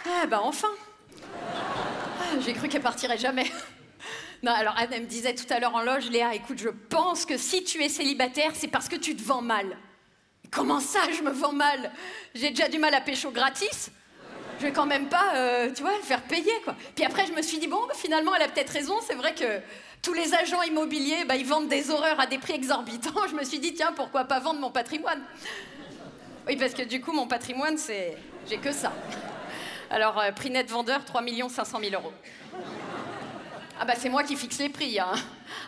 Ah, bah enfin. Ah, j'ai cru qu'elle partirait jamais. Non, alors Anne, elle me disait tout à l'heure en loge, Léa, écoute, je pense que si tu es célibataire, c'est parce que tu te vends mal. Comment ça, je me vends mal? J'ai déjà du mal à pécho gratis. Je vais quand même pas, tu vois, le faire payer, quoi. Puis après, je me suis dit, bon, bah, finalement, elle a peut-être raison. C'est vrai que tous les agents immobiliers, bah, ils vendent des horreurs à des prix exorbitants. Je me suis dit, tiens, pourquoi pas vendre mon patrimoine? Oui, parce que du coup, mon patrimoine, c'est... j'ai que ça. Alors, prix net vendeur, 3 500 000 €. Ah bah, c'est moi qui fixe les prix, hein.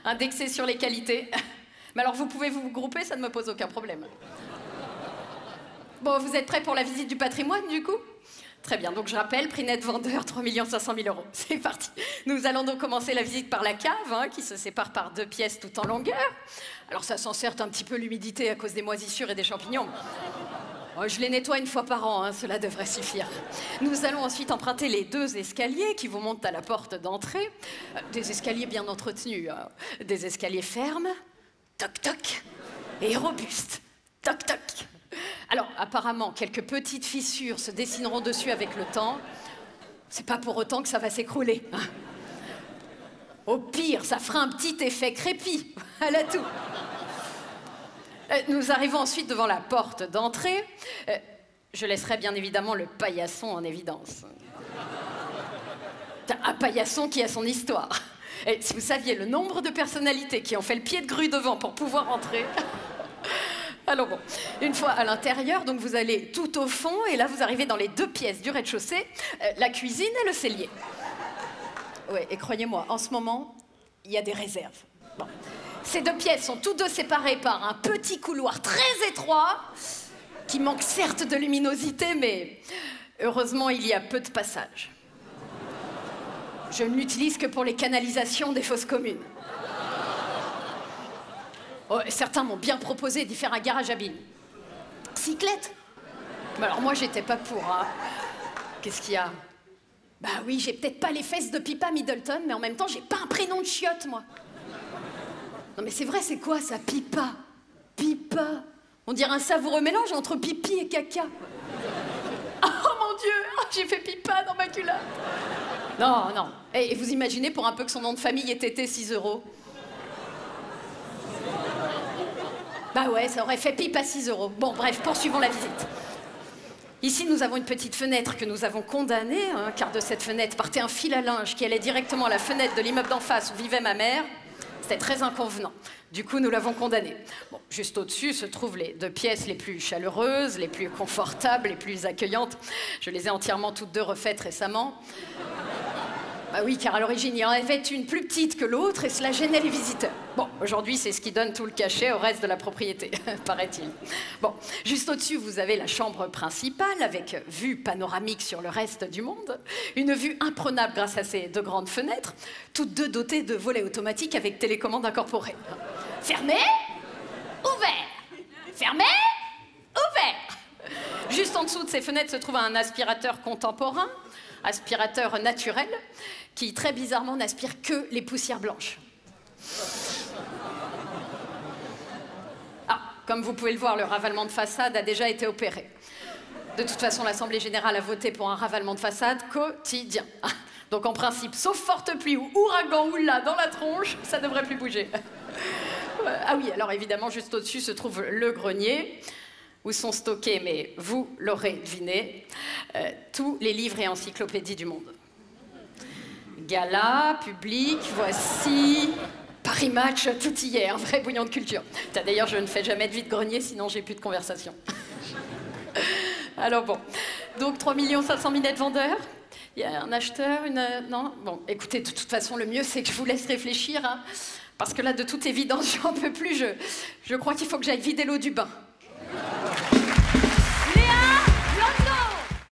Indexé sur les qualités. Mais alors, vous pouvez vous grouper, ça ne me pose aucun problème. Bon, vous êtes prêts pour la visite du patrimoine, du coup? Très bien, donc je rappelle, prix net vendeur, 3 500 000 €. C'est parti. Nous allons donc commencer la visite par la cave, hein, qui se sépare par 2 pièces tout en longueur. Alors ça sent certes un petit peu l'humidité à cause des moisissures et des champignons. Oh, je les nettoie une fois par an, hein, cela devrait suffire. Nous allons ensuite emprunter les 2 escaliers qui vous montent à la porte d'entrée. Des escaliers bien entretenus, hein. Des escaliers fermes, toc toc, et robustes, toc toc. Alors, apparemment, quelques petites fissures se dessineront dessus avec le temps. C'est pas pour autant que ça va s'écrouler, hein. Au pire, ça fera un petit effet crépi. Elle a tout. Nous arrivons ensuite devant la porte d'entrée. Je laisserai bien évidemment le paillasson en évidence. Un paillasson qui a son histoire. Et si vous saviez le nombre de personnalités qui ont fait le pied de grue devant pour pouvoir entrer... Alors bon, une fois à l'intérieur, donc vous allez tout au fond, et là vous arrivez dans les 2 pièces du rez-de-chaussée, la cuisine et le cellier. Oui, et croyez-moi, en ce moment, il y a des réserves. Bon. Ces 2 pièces sont toutes 2 séparées par un petit couloir très étroit, qui manque certes de luminosité, mais heureusement, il y a peu de passages. Je ne l'utilise que pour les canalisations des fosses communes. Oh, certains m'ont bien proposé d'y faire un garage à billes. Cyclette? Mais alors moi, j'étais pas pour, hein. Qu'est-ce qu'il y a? Bah oui, j'ai peut-être pas les fesses de Pippa Middleton, mais en même temps, j'ai pas un prénom de chiotte, moi. Non mais c'est vrai, c'est quoi ça, Pippa? Pippa? On dirait un savoureux mélange entre pipi et caca. Oh mon Dieu, oh, j'ai fait Pippa dans ma culotte. Non, non. Et vous imaginez pour un peu que son nom de famille ait été 6 €? Bah ouais, ça aurait fait pipe à 6 €. Bon, bref, poursuivons la visite. Ici, nous avons une petite fenêtre que nous avons condamnée, hein, car de cette fenêtre partait un fil à linge qui allait directement à la fenêtre de l'immeuble d'en face où vivait ma mère. C'était très inconvenant. Du coup, nous l'avons condamnée. Bon, juste au-dessus se trouvent les 2 pièces les plus chaleureuses, les plus confortables, les plus accueillantes. Je les ai entièrement toutes 2 refaites récemment. Bah oui, car à l'origine, il y en avait une plus petite que l'autre et cela gênait les visiteurs. Bon, aujourd'hui, c'est ce qui donne tout le cachet au reste de la propriété, paraît-il. Bon, juste au-dessus, vous avez la chambre principale avec vue panoramique sur le reste du monde. Une vue imprenable grâce à ces 2 grandes fenêtres, toutes 2 dotées de volets automatiques avec télécommande incorporée. Fermé, ouvert. Fermé, ouvert. Juste en dessous de ces fenêtres se trouve un aspirateur contemporain, aspirateur naturel, qui très bizarrement n'aspire que les poussières blanches. Ah, comme vous pouvez le voir, le ravalement de façade a déjà été opéré. De toute façon, l'Assemblée générale a voté pour un ravalement de façade quotidien. Donc en principe, sauf forte pluie ou ouragan ou là dans la tronche, ça ne devrait plus bouger. Ah oui, alors évidemment, juste au-dessus se trouve le grenier, où sont stockés, mais vous l'aurez deviné, tous les livres et encyclopédies du monde. Gala, Public, Voici, Paris Match, tout y est, un vrai bouillon de culture. D'ailleurs, je ne fais jamais de vide-grenier, sinon j'ai plus de conversation. Alors bon, donc 3 500 000 net vendeurs. Il y a un acheteur, une... Non? Bon, écoutez, de toute façon, le mieux, c'est que je vous laisse réfléchir, hein, parce que là, de toute évidence, j'en peux plus. Je crois qu'il faut que j'aille vider l'eau du bain.